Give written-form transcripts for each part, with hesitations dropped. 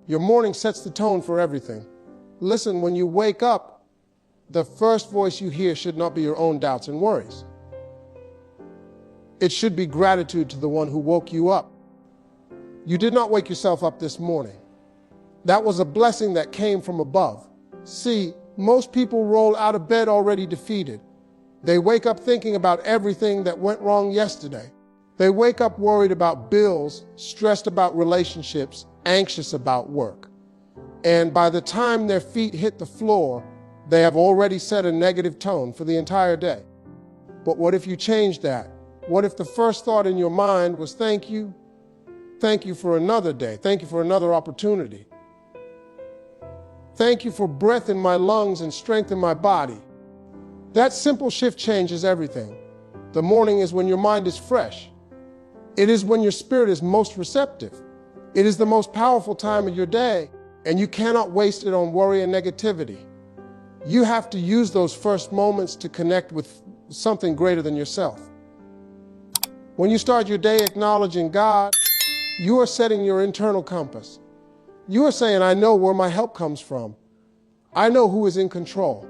Your morning sets the tone for everything. Listen, when you wake up, the first voice you hear should not be your own doubts and worries. It should be gratitude to the one who woke you up. You did not wake yourself up this morning. That was a blessing that came from above. See, most people roll out of bed already defeated. They wake up thinking about everything that went wrong yesterday. They wake up worried about bills, stressed about relationships, anxious about work. And by the time their feet hit the floor, they have already set a negative tone for the entire day. But what if you change that? What if the first thought in your mind was, thank you for another day. Thank you for another opportunity. Thank you for breath in my lungs and strength in my body. That simple shift changes everything. The morning is when your mind is fresh. It is when your spirit is most receptive. It is the most powerful time of your day, and you cannot waste it on worry and negativity. You have to use those first moments to connect with something greater than yourself. When you start your day acknowledging God, you are setting your internal compass. You are saying, I know where my help comes from. I know who is in control.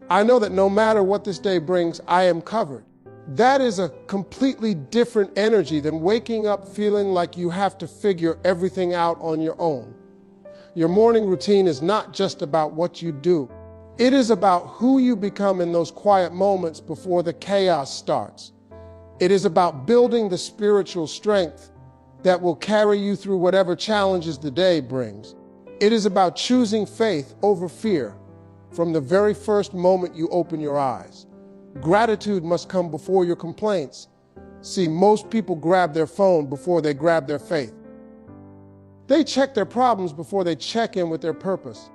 I know that no matter what this day brings, I am covered. That is a completely different energy than waking up feeling like you have to figure everything out on your own. Your morning routine is not just about what you do. It is about who you become in those quiet moments before the chaos starts. It is about building the spiritual strength that will carry you through whatever challenges the day brings. It is about choosing faith over fear from the very first moment you open your eyes. Gratitude must come before your complaints. See, most people grab their phone before they grab their faith. They check their problems before they check in with their purpose.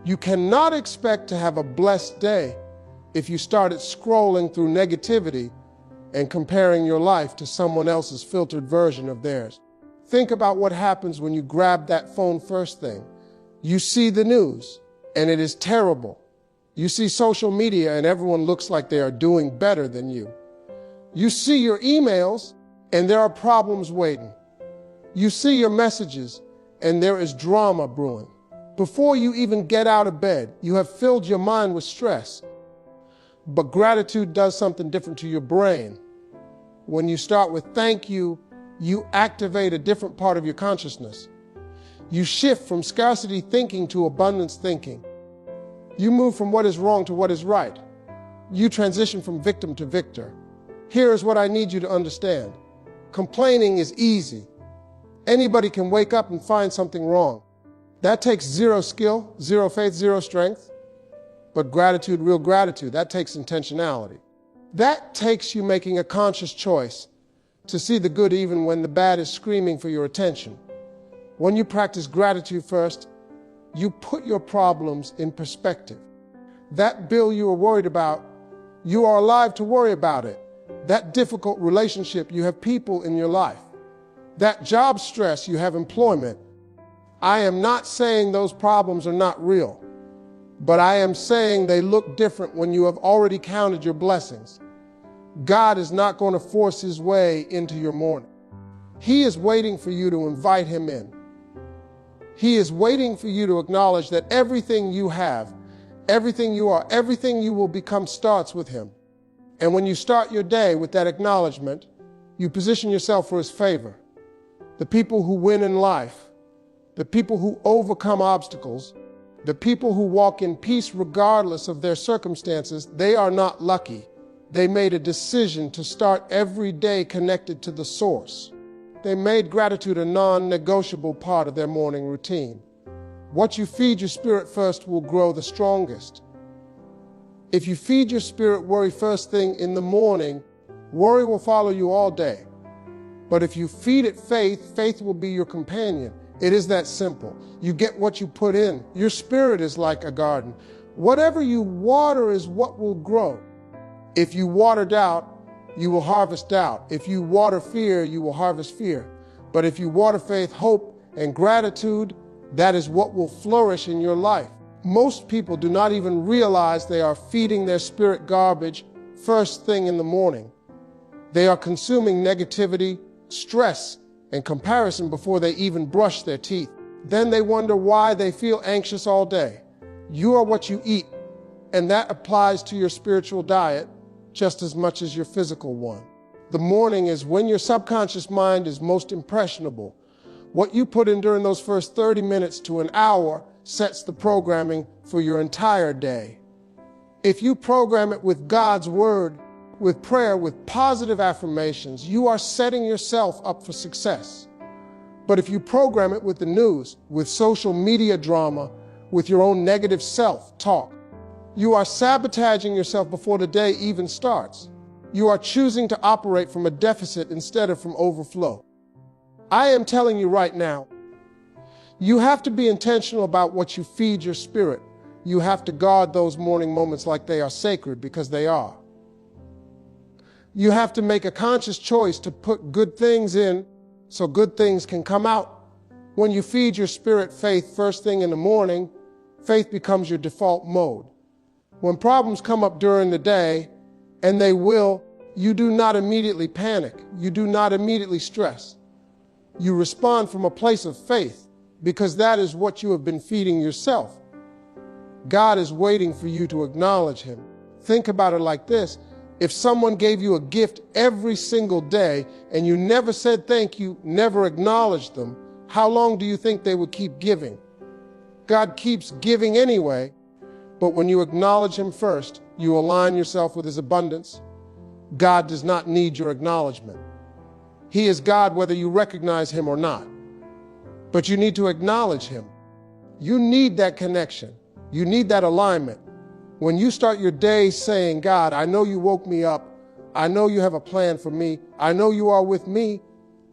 You cannot expect to have a blessed day if you started scrolling through negativity and comparing your life to someone else's filtered version of theirs. Think about what happens when you grab that phone first thing. You see the news, and it is terrible. You see social media, and everyone looks like they are doing better than you. You see your emails, and there are problems waiting. You see your messages, and there is drama brewing. Before you even get out of bed, you have filled your mind with stress. But gratitude does something different to your brain. When you start with thank you, you activate a different part of your consciousness. You shift from scarcity thinking to abundance thinking. You move from what is wrong to what is right. You transition from victim to victor. Here is what I need you to understand. Complaining is easy. Anybody can wake up and find something wrong. That takes zero skill, zero faith, zero strength. But gratitude, real gratitude, that takes intentionality. That takes you making a conscious choice to see the good even when the bad is screaming for your attention. When you practice gratitude first, you put your problems in perspective. That bill you are worried about, you are alive to worry about it. That difficult relationship, you have people in your life. That job stress, you have employment. I am not saying those problems are not real, but I am saying they look different when you have already counted your blessings. God is not going to force his way into your morning. He is waiting for you to invite him in. He is waiting for you to acknowledge that everything you have, everything you are, everything you will become starts with him. And when you start your day with that acknowledgement, you position yourself for his favor. The people who win in life, the people who overcome obstacles, the people who walk in peace regardless of their circumstances, they are not lucky. They made a decision to start every day connected to the source. They made gratitude a non-negotiable part of their morning routine. What you feed your spirit first will grow the strongest. If you feed your spirit worry first thing in the morning, worry will follow you all day. But if you feed it faith, faith will be your companion. It is that simple. You get what you put in. Your spirit is like a garden. Whatever you water is what will grow. If you water doubt, you will harvest doubt. If you water fear, you will harvest fear. But if you water faith, hope, and gratitude, that is what will flourish in your life. Most people do not even realize they are feeding their spirit garbage first thing in the morning. They are consuming negativity, stress, and comparison before they even brush their teeth. Then they wonder why they feel anxious all day. You are what you eat, and that applies to your spiritual diet just as much as your physical one. The morning is when your subconscious mind is most impressionable. What you put in during those first 30 minutes to an hour sets the programming for your entire day. If you program it with God's word, with prayer, with positive affirmations, you are setting yourself up for success. But if you program it with the news, with social media drama, with your own negative self-talk, you are sabotaging yourself before the day even starts. You are choosing to operate from a deficit instead of from overflow. I am telling you right now, you have to be intentional about what you feed your spirit. You have to guard those morning moments like they are sacred, because they are. You have to make a conscious choice to put good things in so good things can come out. When you feed your spirit faith first thing in the morning, faith becomes your default mode. When problems come up during the day, and they will, you do not immediately panic. You do not immediately stress. You respond from a place of faith, because that is what you have been feeding yourself. God is waiting for you to acknowledge him. Think about it like this. If someone gave you a gift every single day and you never said thank you, never acknowledged them, how long do you think they would keep giving? God keeps giving anyway, but when you acknowledge him first, you align yourself with his abundance. God does not need your acknowledgement. He is God whether you recognize him or not. But you need to acknowledge him. You need that connection. You need that alignment. When you start your day saying, God, I know you woke me up. I know you have a plan for me. I know you are with me.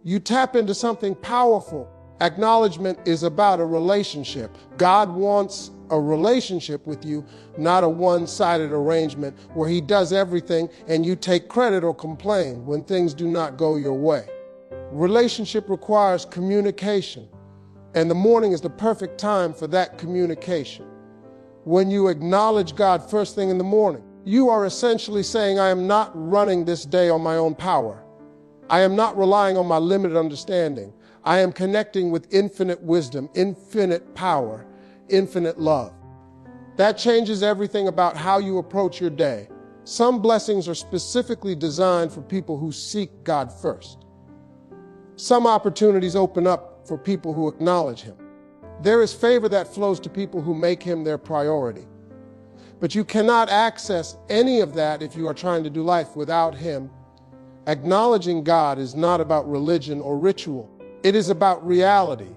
You tap into something powerful. Acknowledgement is about a relationship. God wants a relationship with you, not a one-sided arrangement where he does everything and you take credit or complain when things do not go your way. Relationship requires communication, and the morning is the perfect time for that communication. When you acknowledge God first thing in the morning, you are essentially saying, I am not running this day on my own power. I am not relying on my limited understanding. I am connecting with infinite wisdom, infinite power, infinite love. That changes everything about how you approach your day. Some blessings are specifically designed for people who seek God first. Some opportunities open up for people who acknowledge him. There is favor that flows to people who make him their priority. But you cannot access any of that if you are trying to do life without him. Acknowledging God is not about religion or ritual. It is about reality.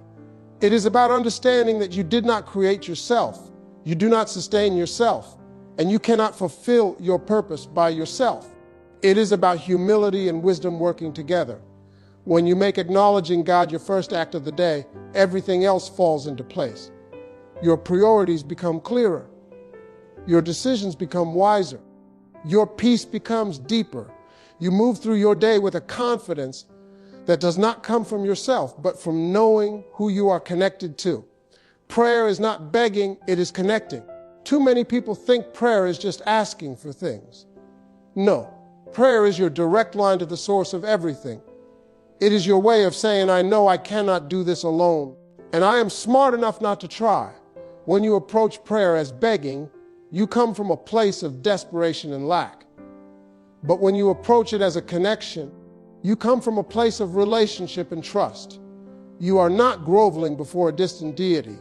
It is about understanding that you did not create yourself. You do not sustain yourself, and you cannot fulfill your purpose by yourself. It is about humility and wisdom working together. When you make acknowledging God your first act of the day, everything else falls into place. Your priorities become clearer. Your decisions become wiser. Your peace becomes deeper. You move through your day with a confidence that does not come from yourself, but from knowing who you are connected to. Prayer is not begging, it is connecting. Too many people think prayer is just asking for things. No, prayer is your direct line to the source of everything. It is your way of saying, I know I cannot do this alone, and I am smart enough not to try. When you approach prayer as begging, you come from a place of desperation and lack. But when you approach it as a connection, you come from a place of relationship and trust. You are not groveling before a distant deity.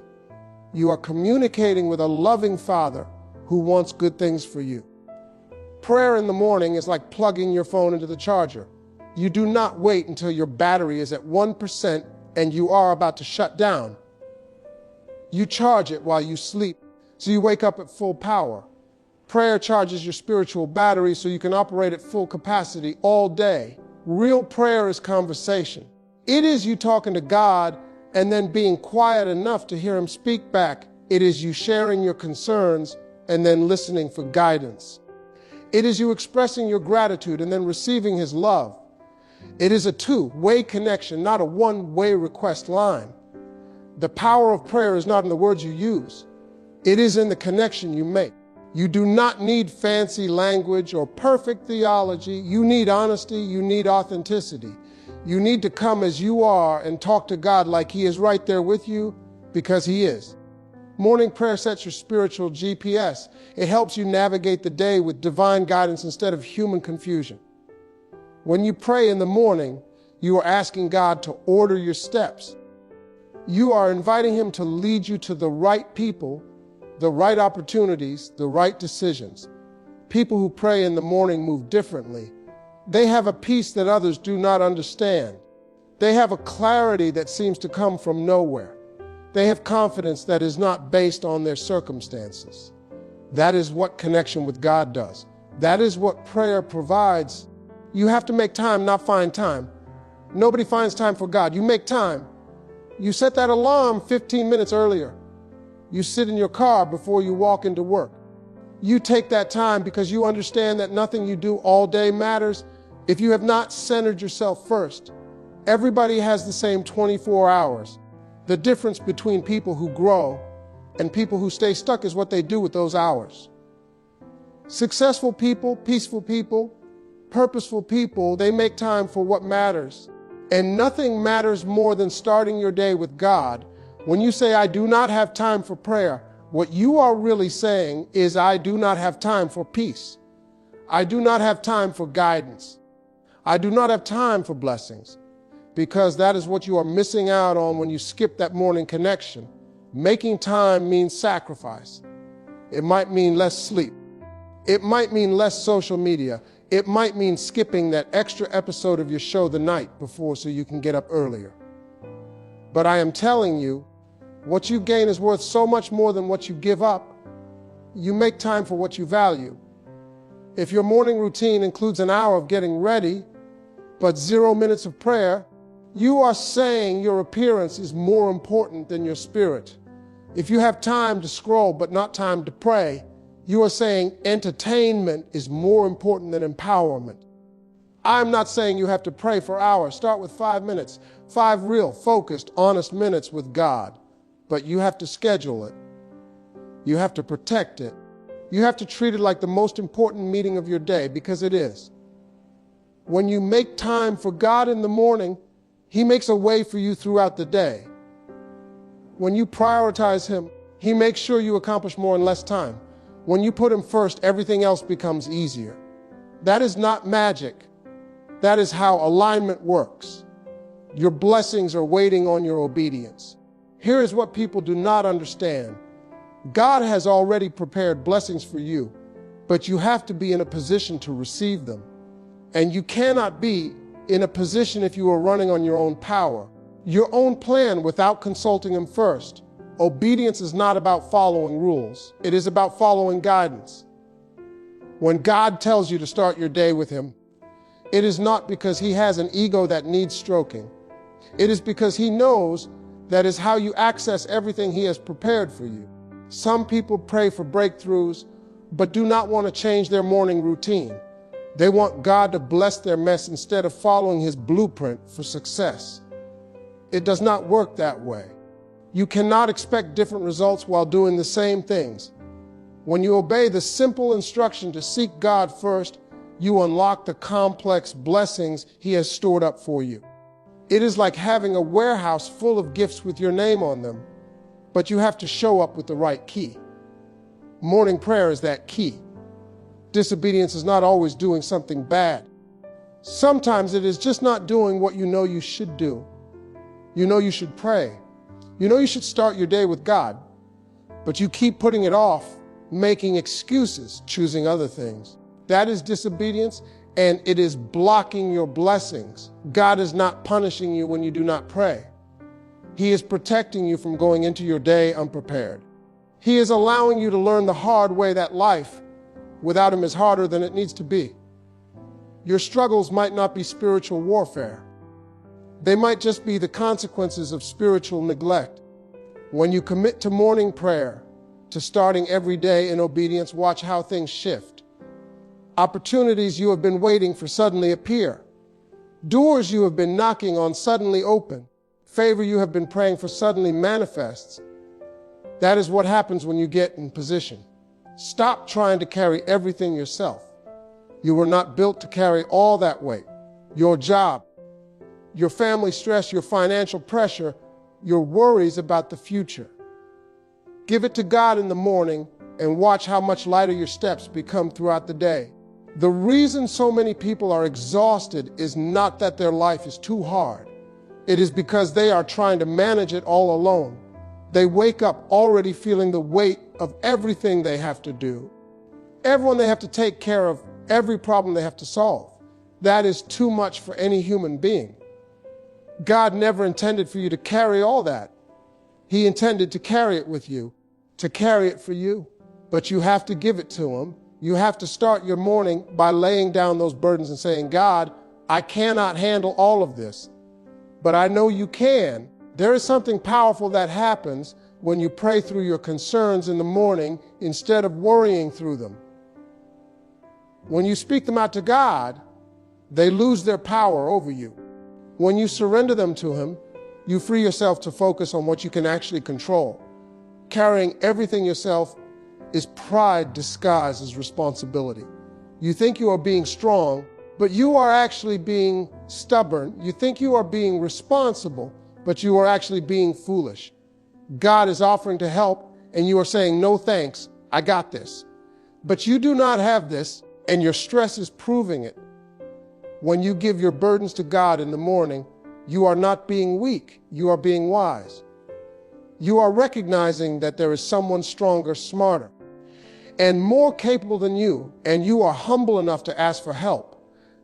You are communicating with a loving Father who wants good things for you. Prayer in the morning is like plugging your phone into the charger. You do not wait until your battery is at 1% and you are about to shut down. You charge it while you sleep, so you wake up at full power. Prayer charges your spiritual battery so you can operate at full capacity all day. Real prayer is conversation. It is you talking to God and then being quiet enough to hear him speak back. It is you sharing your concerns and then listening for guidance. It is you expressing your gratitude and then receiving his love. It is a two-way connection, not a one-way request line. The power of prayer is not in the words you use. It is in the connection you make. You do not need fancy language or perfect theology. You need honesty. You need authenticity. You need to come as you are and talk to God like he is right there with you, because He is. Morning prayer sets your spiritual GPS. It helps you navigate the day with divine guidance instead of human confusion. When you pray in the morning, you are asking God to order your steps. You are inviting Him to lead you to the right people, the right opportunities, the right decisions. People who pray in the morning move differently. They have a peace that others do not understand. They have a clarity that seems to come from nowhere. They have confidence that is not based on their circumstances. That is what connection with God does. That is what prayer provides. You have to make time, not find time. Nobody finds time for God. You make time. You set that alarm 15 minutes earlier. You sit in your car before you walk into work. You take that time because you understand that nothing you do all day matters if you have not centered yourself first. Everybody has the same 24 hours. The difference between people who grow and people who stay stuck is what they do with those hours. Successful people, peaceful people, purposeful people, they make time for what matters. And nothing matters more than starting your day with God. When you say, I do not have time for prayer, what you are really saying is, I do not have time for peace. I do not have time for guidance. I do not have time for blessings. Because that is what you are missing out on when you skip that morning connection. Making time means sacrifice. It might mean less sleep. It might mean less social media. It might mean skipping that extra episode of your show the night before so you can get up earlier. But I am telling you, what you gain is worth so much more than what you give up. You make time for what you value. If your morning routine includes an hour of getting ready, but 0 minutes of prayer, you are saying your appearance is more important than your spirit. If you have time to scroll but not time to pray, you are saying entertainment is more important than empowerment. I'm not saying you have to pray for hours. Start with 5 minutes, 5 real, focused, honest minutes with God. But you have to schedule it. You have to protect it. You have to treat it like the most important meeting of your day, because it is. When you make time for God in the morning, He makes a way for you throughout the day. When you prioritize Him, He makes sure you accomplish more in less time. When you put Him first, everything else becomes easier. That is not magic. That is how alignment works. Your blessings are waiting on your obedience. Here is what people do not understand. God has already prepared blessings for you, but you have to be in a position to receive them. And you cannot be in a position if you are running on your own power, your own plan without consulting Him first. Obedience is not about following rules. It is about following guidance. When God tells you to start your day with Him, it is not because He has an ego that needs stroking. It is because He knows that is how you access everything He has prepared for you. Some people pray for breakthroughs, but do not want to change their morning routine. They want God to bless their mess instead of following His blueprint for success. It does not work that way. You cannot expect different results while doing the same things. When you obey the simple instruction to seek God first, you unlock the complex blessings He has stored up for you. It is like having a warehouse full of gifts with your name on them, but you have to show up with the right key. Morning prayer is that key. Disobedience is not always doing something bad. Sometimes it is just not doing what you know you should do. You know you should pray. You know you should start your day with God, but you keep putting it off, making excuses, choosing other things. That is disobedience, and it is blocking your blessings. God is not punishing you when you do not pray. He is protecting you from going into your day unprepared. He is allowing you to learn the hard way that life without Him is harder than it needs to be. Your struggles might not be spiritual warfare. They might just be the consequences of spiritual neglect. When you commit to morning prayer, to starting every day in obedience, watch how things shift. Opportunities you have been waiting for suddenly appear. Doors you have been knocking on suddenly open. Favor you have been praying for suddenly manifests. That is what happens when you get in position. Stop trying to carry everything yourself. You were not built to carry all that weight. Your job, your family stress, your financial pressure, your worries about the future. Give it to God in the morning and watch how much lighter your steps become throughout the day. The reason so many people are exhausted is not that their life is too hard. It is because they are trying to manage it all alone. They wake up already feeling the weight of everything they have to do, everyone they have to take care of, every problem they have to solve. That is too much for any human being. God never intended for you to carry all that. He intended to carry it with you, to carry it for you. But you have to give it to Him. You have to start your morning by laying down those burdens and saying, God, I cannot handle all of this, but I know you can. There is something powerful that happens when you pray through your concerns in the morning instead of worrying through them. When you speak them out to God, they lose their power over you. When you surrender them to Him, you free yourself to focus on what you can actually control. Carrying everything yourself is pride disguised as responsibility. You think you are being strong, but you are actually being stubborn. You think you are being responsible, but you are actually being foolish. God is offering to help, and you are saying, no thanks, I got this. But you do not have this, and your stress is proving it. When you give your burdens to God in the morning, you are not being weak, you are being wise. You are recognizing that there is someone stronger, smarter, and more capable than you, and you are humble enough to ask for help.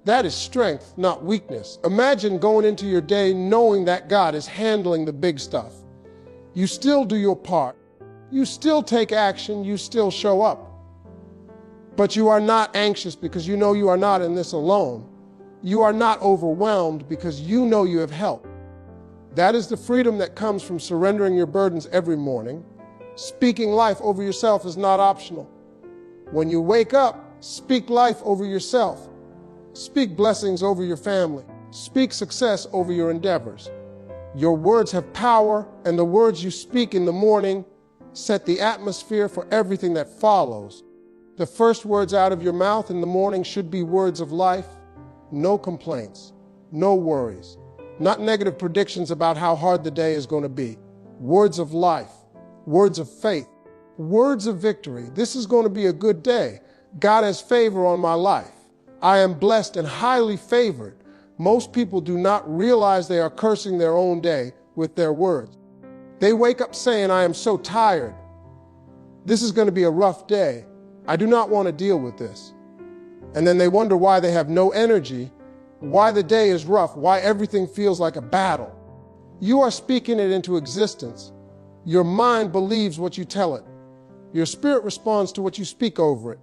That is strength, not weakness. Imagine going into your day knowing that God is handling the big stuff. You still do your part. You still take action. You still show up. But you are not anxious because you know you are not in this alone. You are not overwhelmed because you know you have help. That is the freedom that comes from surrendering your burdens every morning. Speaking life over yourself is not optional. When you wake up, speak life over yourself. Speak blessings over your family. Speak success over your endeavors. Your words have power, and the words you speak in the morning set the atmosphere for everything that follows. The first words out of your mouth in the morning should be words of life. No complaints, no worries, not negative predictions about how hard the day is going to be. Words of life, words of faith, words of victory. This is going to be a good day. God has favor on my life. I am blessed and highly favored. Most people do not realize they are cursing their own day with their words. They wake up saying, I am so tired. This is going to be a rough day. I do not want to deal with this. And then they wonder why they have no energy, why the day is rough, why everything feels like a battle. You are speaking it into existence. Your mind believes what you tell it. Your spirit responds to what you speak over it.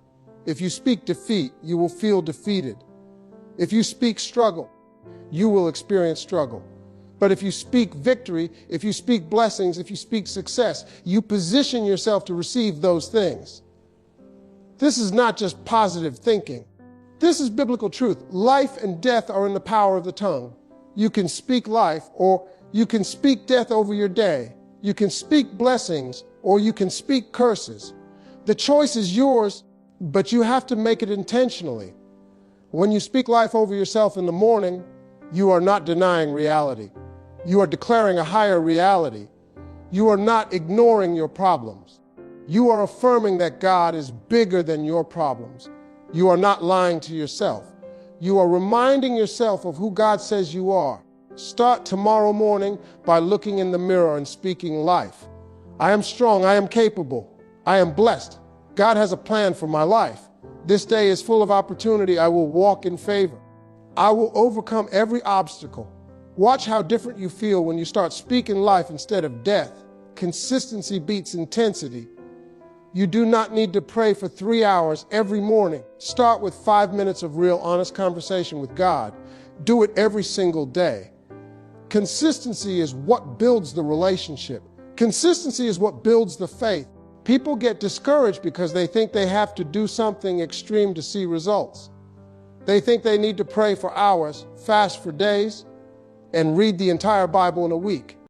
If you speak defeat, you will feel defeated. If you speak struggle, you will experience struggle. But if you speak victory, if you speak blessings, if you speak success, you position yourself to receive those things. This is not just positive thinking. This is biblical truth. Life and death are in the power of the tongue. You can speak life, or you can speak death over your day. You can speak blessings, or you can speak curses. The choice is yours, but you have to make it intentionally. When you speak life over yourself in the morning, you are not denying reality. You are declaring a higher reality. You are not ignoring your problems. You are affirming that God is bigger than your problems. You are not lying to yourself. You are reminding yourself of who God says you are. Start tomorrow morning by looking in the mirror and speaking life. I am strong. I am capable. I am blessed. God has a plan for my life. This day is full of opportunity. I will walk in favor. I will overcome every obstacle. Watch how different you feel when you start speaking life instead of death. Consistency beats intensity. You do not need to pray for 3 hours every morning. Start with 5 minutes of real, honest conversation with God. Do it every single day. Consistency is what builds the relationship. Consistency is what builds the faith. People get discouraged because they think they have to do something extreme to see results. They think they need to pray for hours, fast for days, and read the entire Bible in a week.